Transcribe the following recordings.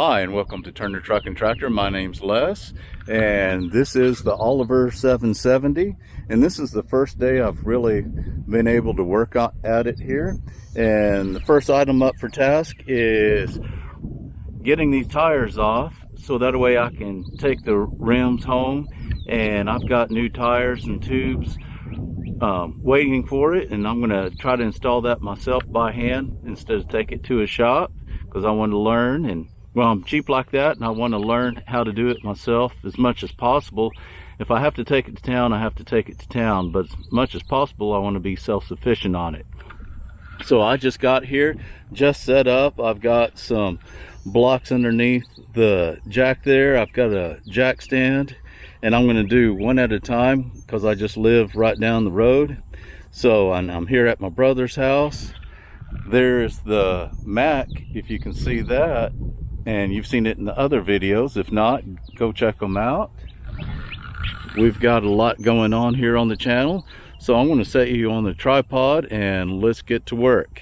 Hi, and welcome to Turner Truck and Tractor. My name's Les, and this is the Oliver 770. And this is the first day I've really been able to work at it here. And the first item up for task is getting these tires off, so that way I can take the rims home. And I've got new tires and tubes waiting for it, and I'm going to try to install that myself by hand instead of take it to a shop, because I want to learn. And well, I'm cheap like that, and I want to learn how to do it myself as much as possible. If I have to take it to town, I have to take it to town, but as much as possible I want to be self-sufficient on it. So I just got here, just set up. I've got some blocks underneath the jack there. I've got a jack stand, and I'm going to do one at a time because I just live right down the road. So I'm here at my brother's house. There's the Mac, if you can see that, and you've seen it in the other videos. If not, go check them out. We've got a lot going on here on the channel, so I'm going to set you on the tripod and let's get to work.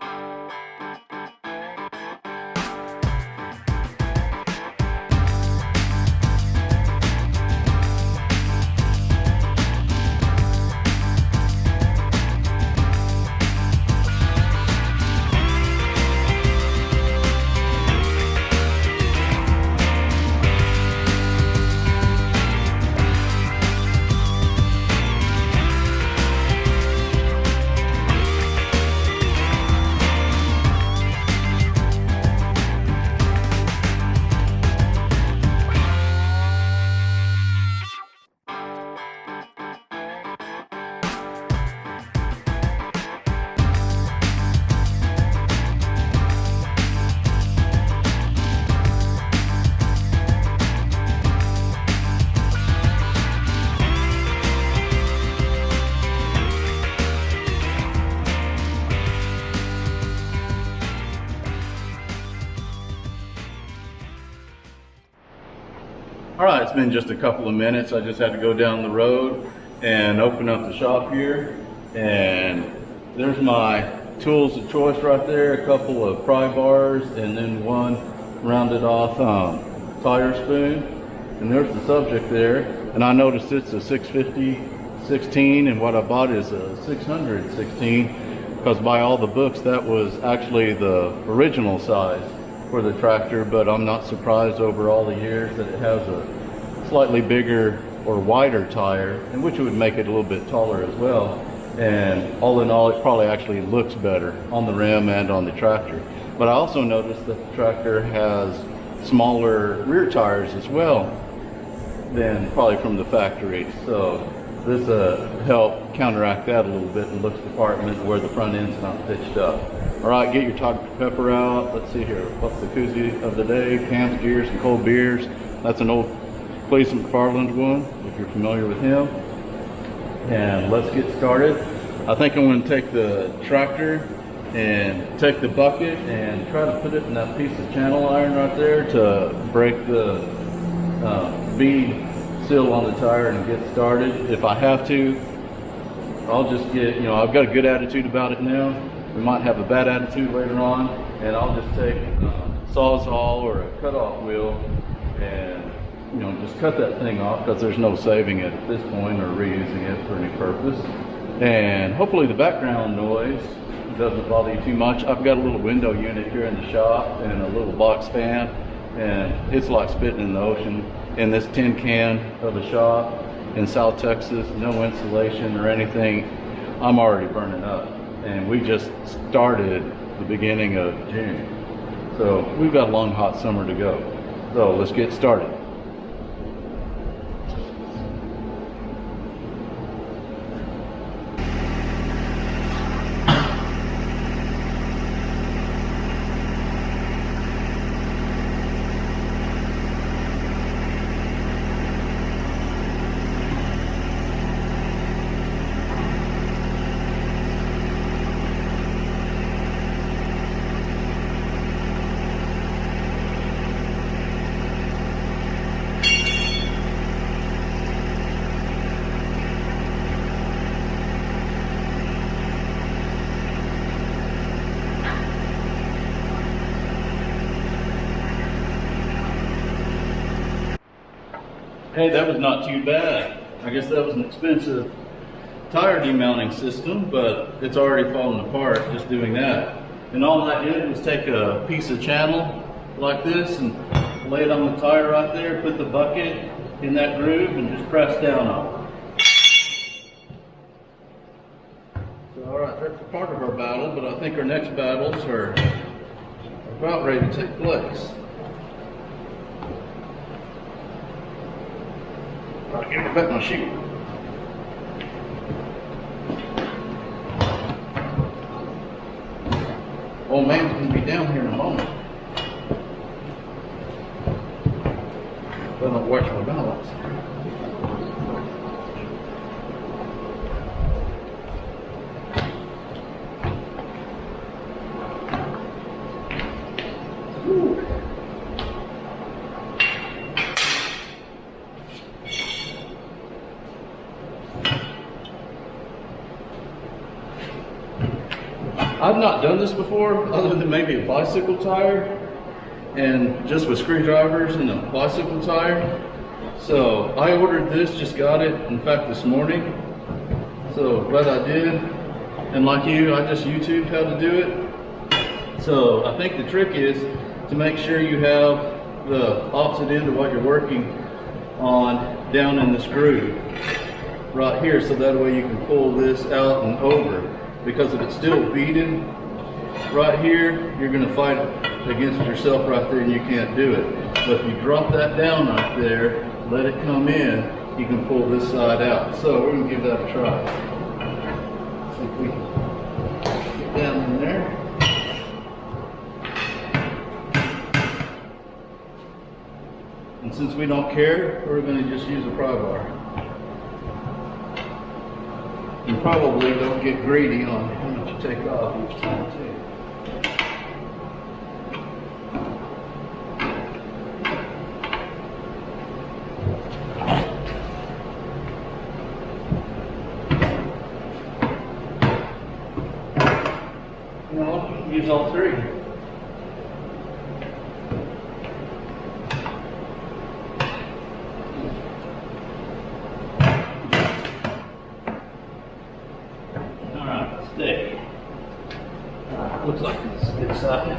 All right, it's been just a couple of minutes. I just had to go down the road and open up the shop here. And there's my tools of choice right there, a couple of pry bars, and then one rounded off tire spoon. And there's the subject there. And I noticed it's a 650/16, and what I bought is a 600/16, because by all the books, that was actually the original size for the tractor. But I'm not surprised over all the years that it has a slightly bigger or wider tire, and which would make it a little bit taller as well. And all in all, it probably actually looks better on the rim and on the tractor. But I also noticed that the tractor has smaller rear tires as well than probably from the factory. So this help counteract that a little bit and looks the part where the front end's not pitched up. All right, get your Dr. Pepper out. Let's see here. What's the koozie of the day? Cans, gears, and cold beers. That's an old Cleveland McFarland one, if you're familiar with him. And let's get started. I think I'm going to take the tractor and take the bucket and try to put it in that piece of channel iron right there to break the bead seal on the tire and get started. If I have to, I'll just get, I've got a good attitude about it now. We might have a bad attitude later on, and I'll just take a Sawzall or a cutoff wheel and just cut that thing off, because there's no saving it at this point or reusing it for any purpose. And hopefully the background noise doesn't bother you too much. I've got a little window unit here in the shop and a little box fan, and it's like spitting in the ocean in this tin can of a shop in South Texas. No insulation or anything. I'm already burning up. And we just started the beginning of June. So we've got a long, hot summer to go. So let's get started. Hey, that was not too bad. I guess that was an expensive tire demounting system, but it's already fallen apart just doing that. And all I did was take a piece of channel like this and lay it on the tire right there, put the bucket in that groove and just press down on it. So, all right, that's part of our battle, but I think our next battles are about ready to take place. All right, give me back my sheet. Old man's gonna be down here in a moment. Better not watch my balance. I've not done this before, other than maybe a bicycle tire, and just with screwdrivers and a bicycle tire. So I ordered this, just got it, in fact, this morning. So glad I did. And like you, I just YouTubed how to do it. So I think the trick is to make sure you have the opposite end of what you're working on down in the screw right here, so that way you can pull this out and over. Because if it's still beaded right here, you're going to fight against yourself right there and you can't do it. But if you drop that down right there, let it come in, you can pull this side out. So we're going to give that a try. See if we can get down in there. And since we don't care, we're going to just use a pry bar. You probably don't get greedy on how much you take off each time too. You know, you can use all three. Looks like it's a good side.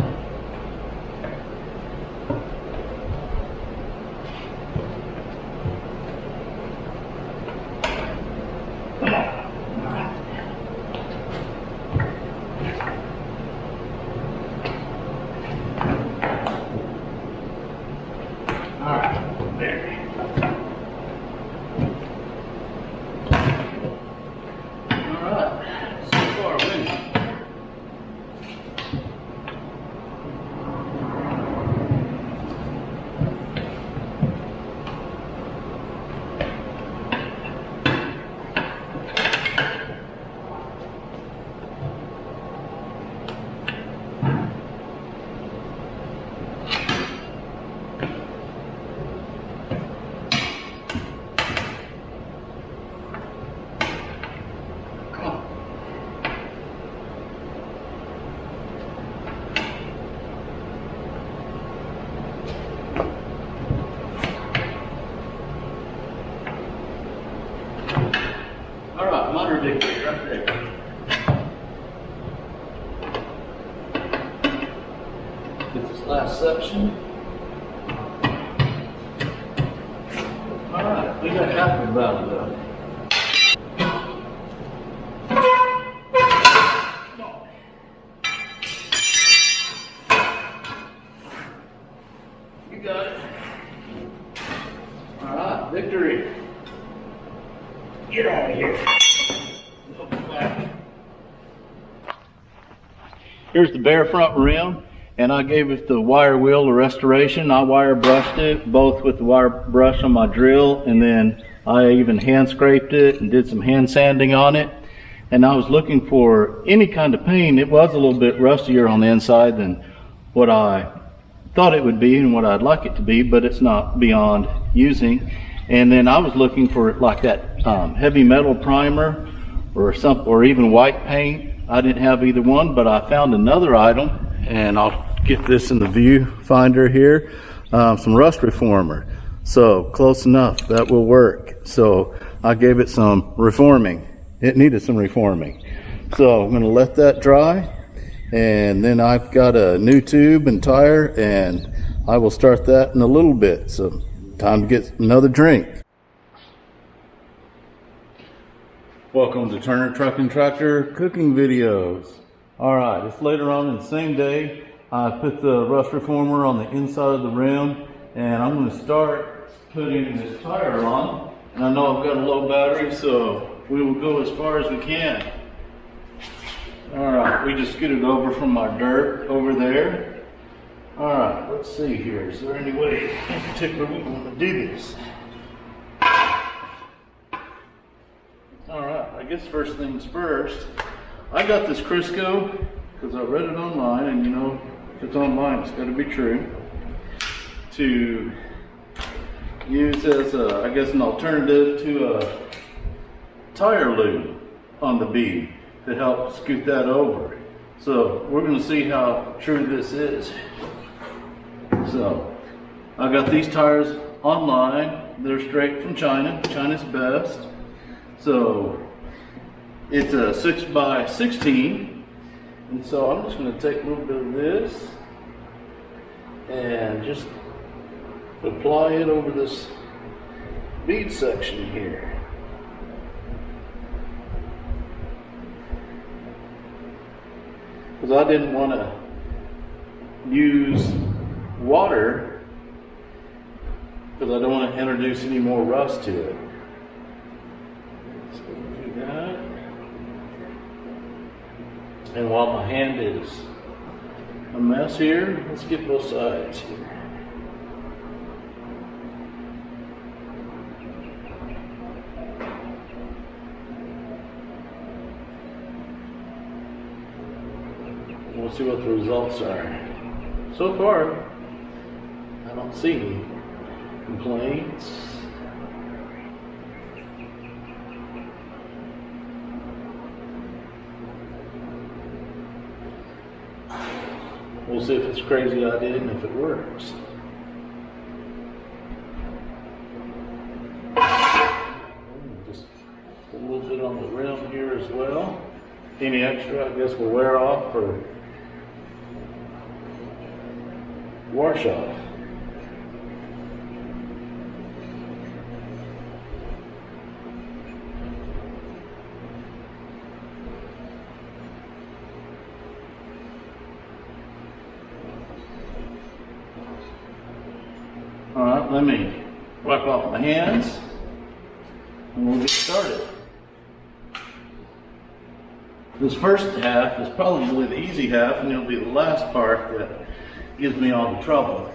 Come on. All right, there. All right, so far winning. Minor victory right there. Get this last section. Alright, we got half of the battle though. You got it. Alright, victory. Get out of here. Here's the bare front rim, and I gave it the wire wheel a restoration. I wire brushed it, both with the wire brush on my drill, and then I even hand scraped it and did some hand sanding on it. And I was looking for any kind of paint. It was a little bit rustier on the inside than what I thought it would be and what I'd like it to be, but it's not beyond using. And then I was looking for like that heavy metal primer or even white paint. I didn't have either one, but I found another item, and I'll get this in the viewfinder here, some rust reformer. So close enough, that will work. So I gave it some reforming. It needed some reforming. So I'm going to let that dry, and then I've got a new tube and tire, and I will start that in a little bit. So time to get another drink. Welcome to Turner Truck and Tractor cooking videos. Alright, it's later on in the same day. I put the rust reformer on the inside of the rim, and I'm going to start putting this tire on. And I know I've got a low battery, so we will go as far as we can. Alright, we just scooted over from my dirt over there. Alright, let's see here. Is there any way in particular we want to do this? Alright, I guess first things first. I got this Crisco because I read it online, and you know, if it's online, it's got to be true. To use as a, I guess, an alternative to a tire lube on the bead to help scoot that over. So we're going to see how true this is. So I got these tires online. They're straight from China. China's best. So it's a 6x16, and so I'm just going to take a little bit of this and just apply it over this bead section here. Because I didn't want to use water, because I don't want to introduce any more rust to it. So do that. And while my hand is a mess here, let's get both sides here. We'll see what the results are. So far, I don't see any complaints. We'll see if it's a crazy idea and if it works. Just a little bit on the rim here as well. Any extra, I guess, will wear off or wash off. Alright, let me wipe off my hands and we'll get started. This first half is probably the easy half, and it'll be the last part that gives me all the trouble.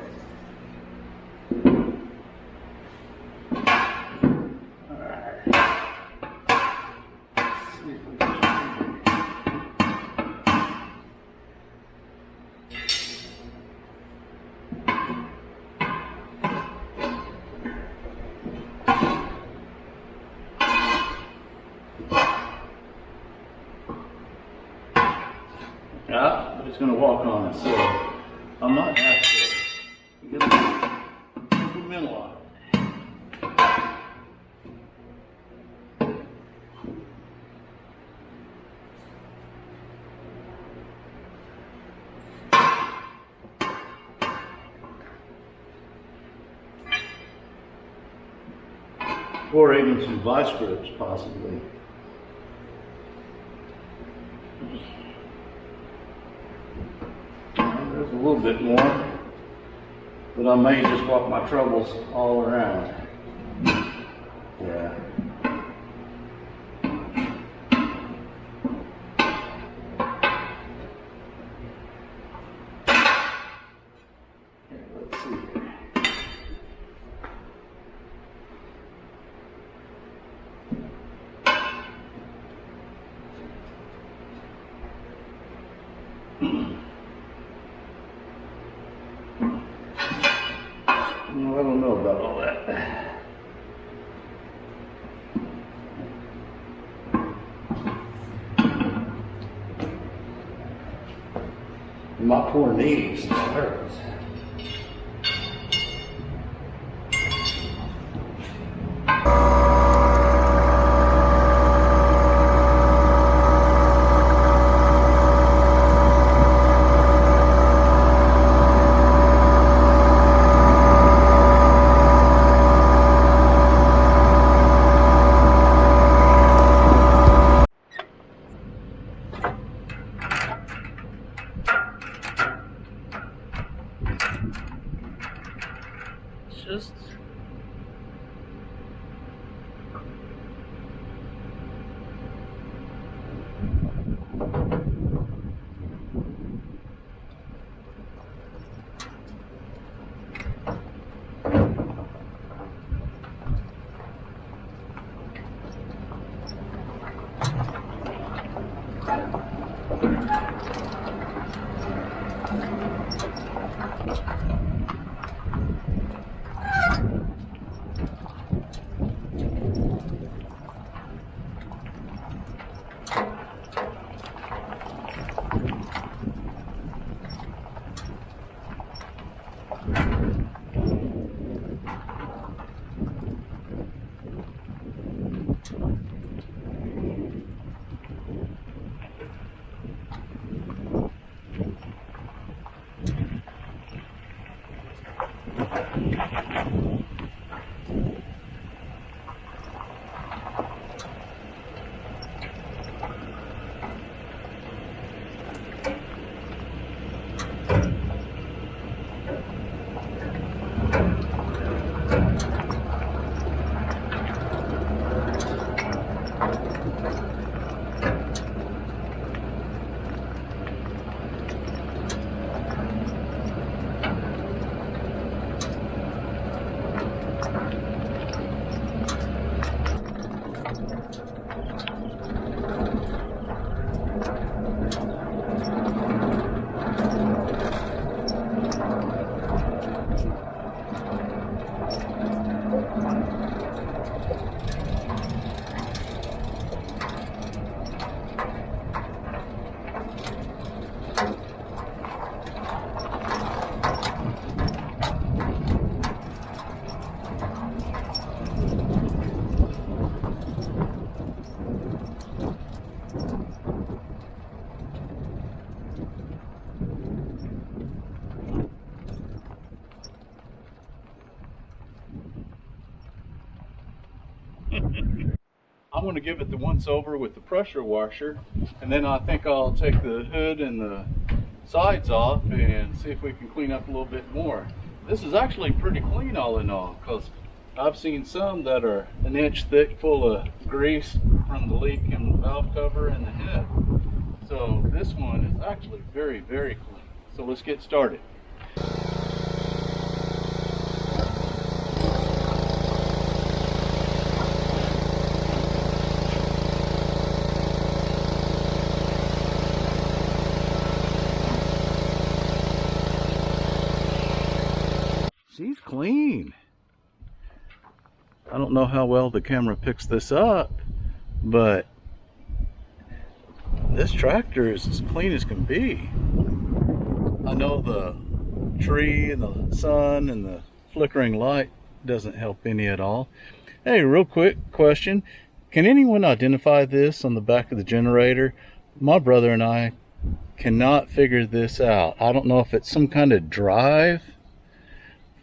Yeah, but it's going to walk on it, so I might have to get a incremental on it. Or even some vice grips, possibly. There's a little bit more, but I may just walk my troubles all around. Yeah. Let's see here. I don't know about all that. My poor knees hurts. delicious. I'm going to give it the once over with the pressure washer, and then I think I'll take the hood and the sides off and see if we can clean up a little bit more. This is actually pretty clean all in all, because I've seen some that are an inch thick full of grease from the leak in the valve cover and the head. So this one is actually very, very clean. So let's get started. She's clean. I don't know how well the camera picks this up, but this tractor is as clean as can be. I know the tree and the sun and the flickering light doesn't help any at all. Hey, real quick question. Can anyone identify this on the back of the generator? My brother and I cannot figure this out. I don't know if it's some kind of drive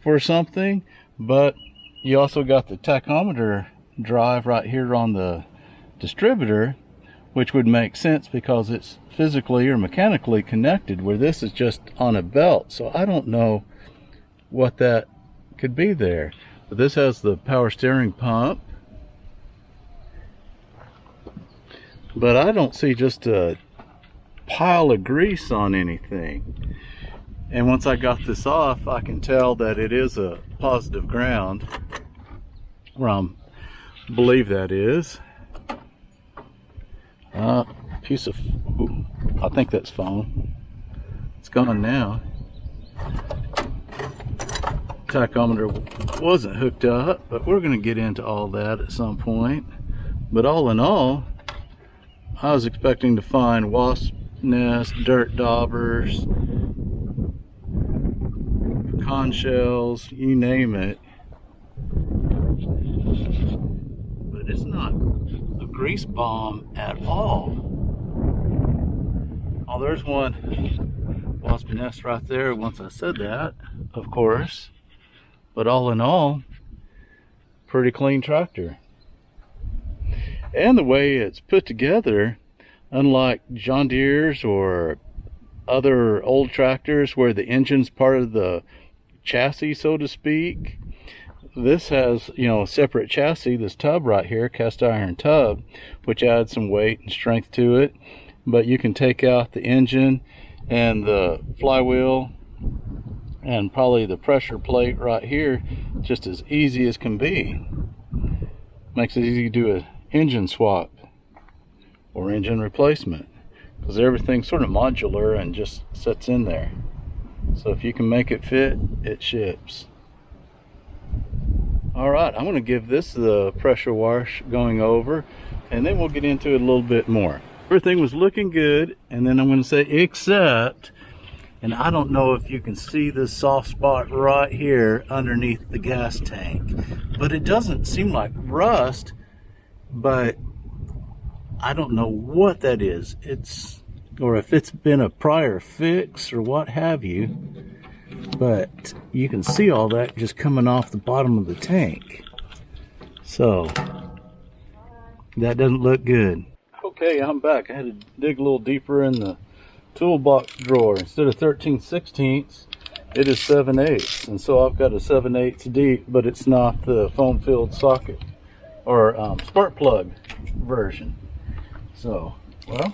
for something, but you also got the tachometer drive right here on the distributor, which would make sense because it's physically or mechanically connected, where this is just on a belt. So I don't know what that could be there. But this has the power steering pump, but I don't see just a pile of grease on anything. And once I got this off, I can tell that it is a positive ground, where I believe that is. Piece of, ooh, I think that's foam. It's gone now. Tachometer wasn't hooked up, but we're going to get into all that at some point. But all in all, I was expecting to find wasp nests, dirt daubers, conch shells, you name it. But it's not a grease bomb at all. Oh, there's one wasp nest right there once I said that, of course. But all in all, pretty clean tractor. And the way it's put together, unlike John Deere's or other old tractors where the engine's part of the chassis, so to speak, this has, you know, a separate chassis, this tub right here, cast iron tub, which adds some weight and strength to it. But you can take out the engine and the flywheel and probably the pressure plate right here just as easy as can be. Makes it easy to do an engine swap or engine replacement, because everything's sort of modular and just sits in there. So if you can make it fit, it ships. Alright, I'm going to give this the pressure wash going over, and then we'll get into it a little bit more. Everything was looking good, and then I'm going to say except, and I don't know if you can see this soft spot right here underneath the gas tank, but it doesn't seem like rust, but I don't know what that is. Or if it's been a prior fix or what have you, but you can see all that just coming off the bottom of the tank. So that doesn't look good. Okay, I'm back. I had to dig a little deeper in the toolbox drawer. Instead of 13/16, it is 7/8, and so I've got a 7/8 deep, but it's not the foam filled socket or spark plug version. So, well,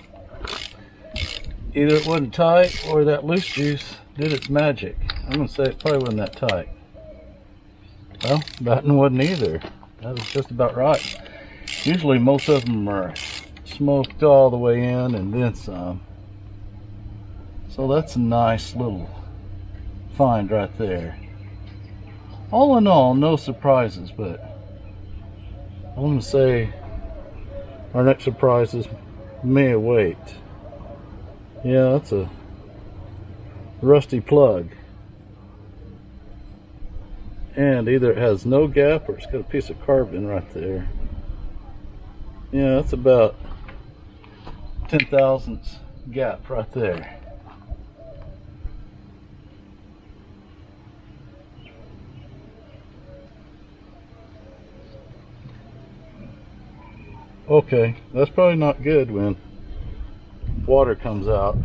either it wasn't tight or that loose juice did its magic. I'm going to say it probably wasn't that tight. Well, that one wasn't either. That was just about right. Usually most of them are smoked all the way in and then some. So that's a nice little find right there. All in all, no surprises, but I'm going to say our next surprises may await. Yeah, that's a rusty plug. And either it has no gap or it's got a piece of carbon right there. Yeah, that's about 10 thousandths gap right there. Okay, that's probably not good when water comes out.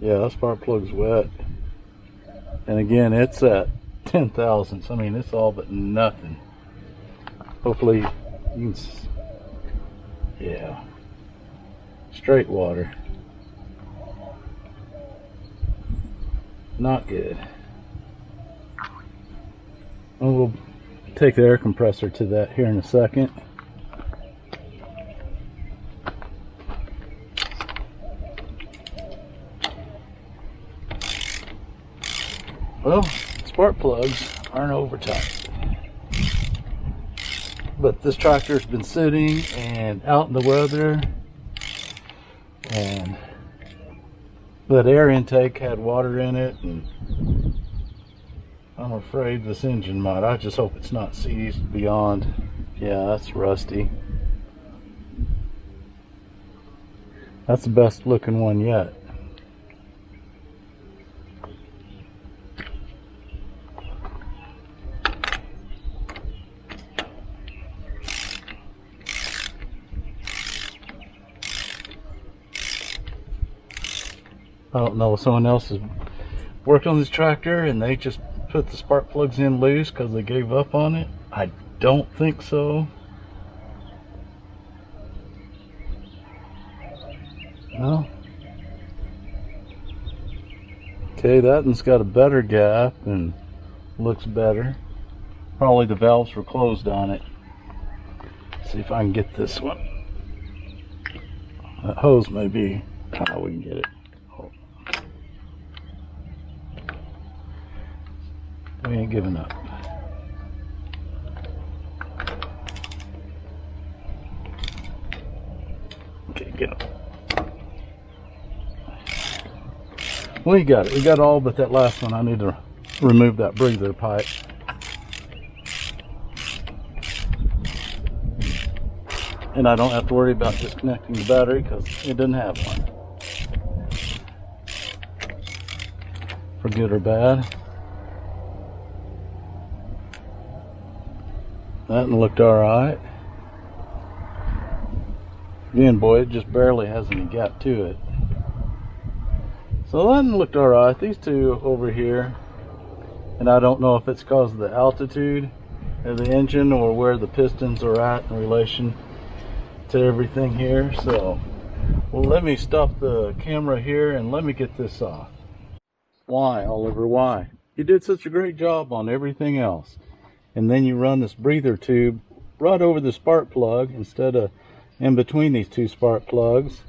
Yeah, that spark plug's wet. And again, it's at 10 thousandths. I mean, it's all but nothing. Hopefully you can, yeah, straight water. Not good. And we'll take the air compressor to that here in a second. Well, spark plugs aren't over tight. But this tractor's been sitting and out in the weather, and that air intake had water in it, and I'm afraid this engine might. I just hope it's not seized beyond. Yeah, that's rusty. That's the best looking one yet. I don't know if someone else has worked on this tractor and they just put the spark plugs in loose because they gave up on it. I don't think so. No. Okay, that one's got a better gap and looks better. Probably the valves were closed on it. Let's see if I can get this one. That hose may be. Oh, we can get it. We ain't giving up. Okay, get it. We got it. We got all but that last one. I need to remove that breather pipe. And I don't have to worry about disconnecting the battery because it doesn't have one. For good or bad. That one looked alright. Again, boy, it just barely has any gap to it. So that one looked alright. These two over here, and I don't know if it's because of the altitude of the engine or where the pistons are at in relation to everything here. So, well, let me stop the camera here and let me get this off. Why, Oliver, why? You did such a great job on everything else, and then you run this breather tube right over the spark plug instead of in between these two spark plugs,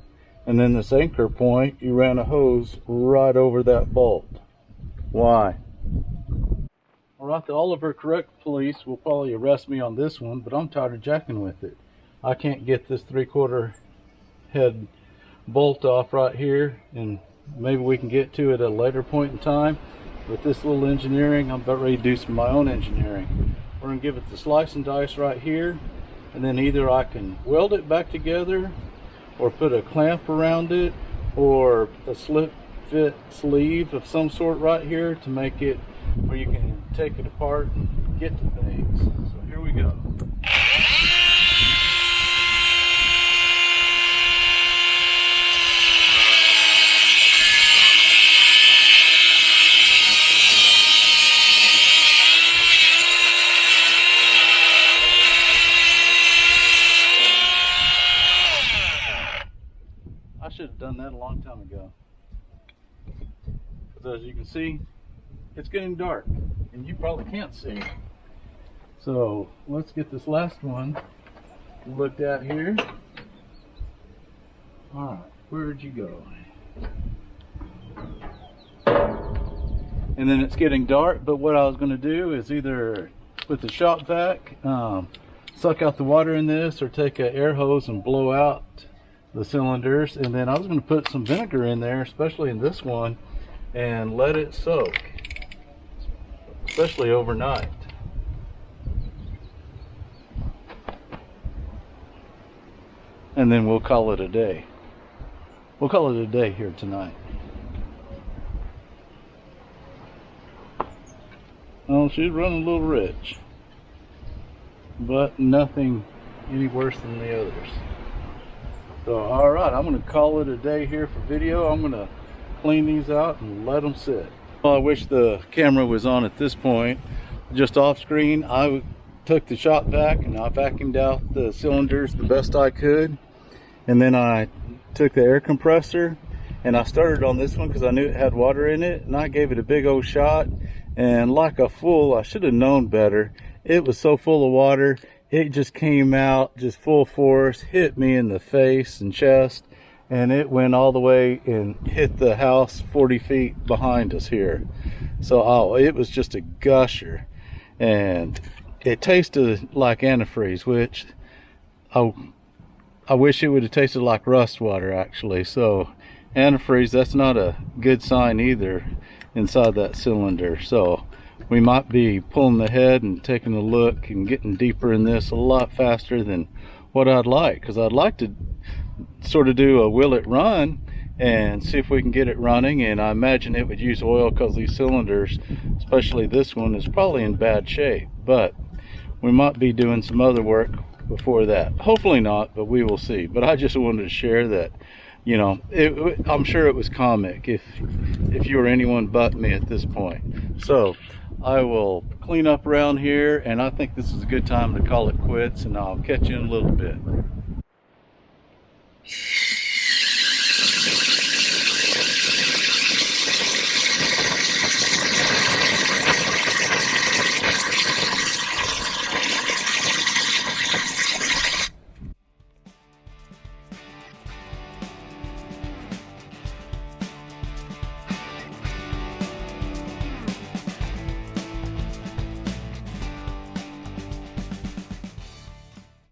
and then this anchor point, you ran a hose right over that bolt. Why? Alright, the Oliver Correct police will probably arrest me on this one, but I'm tired of jacking with it. I can't get this 3/4 head bolt off right here, and maybe we can get to it at a later point in time. With this little engineering, I'm about ready to do some of my own engineering. We're going to give it the slice and dice right here, and then either I can weld it back together or put a clamp around it or a slip fit sleeve of some sort right here to make it where you can take it apart and get to things. So here we go. I should have done that a long time ago. Because as you can see, it's getting dark and you probably can't see. So let's get this last one looked at here. Alright, where'd you go? And then it's getting dark, but what I was going to do is either with the shop vac suck out the water in this, or take an air hose and blow out the cylinders, and then I was going to put some vinegar in there, especially in this one, and let it soak, especially overnight. And then we'll call it a day. We'll call it a day here tonight. Oh, she's running a little rich, but nothing any worse than the others. So, alright, I'm going to call it a day here for video. I'm going to clean these out and let them sit. Well, I wish the camera was on at this point. Just off screen, I took the shop vac and I vacuumed out the cylinders the best I could. And then I took the air compressor and I started on this one because I knew it had water in it. And I gave it a big old shot. And like a fool, I should have known better. It was so full of water. It just came out just full force, hit me in the face and chest, and it went all the way and hit the house 40 feet behind us here. So it was just a gusher, and it tasted like antifreeze, which I wish it would have tasted like rust water actually. So antifreeze, that's not a good sign either inside that cylinder. So we might be pulling the head and taking a look and getting deeper in this a lot faster than what I'd like, because I'd like to sort of do a will it run and see if we can get it running. And I imagine it would use oil because these cylinders, especially this one, is probably in bad shape. But we might be doing some other work before that. Hopefully not, but we will see. But I just wanted to share that, you know, I'm sure it was comic if you were anyone but me at this point. So I will clean up around here, and I think this is a good time to call it quits, and I'll catch you in a little bit.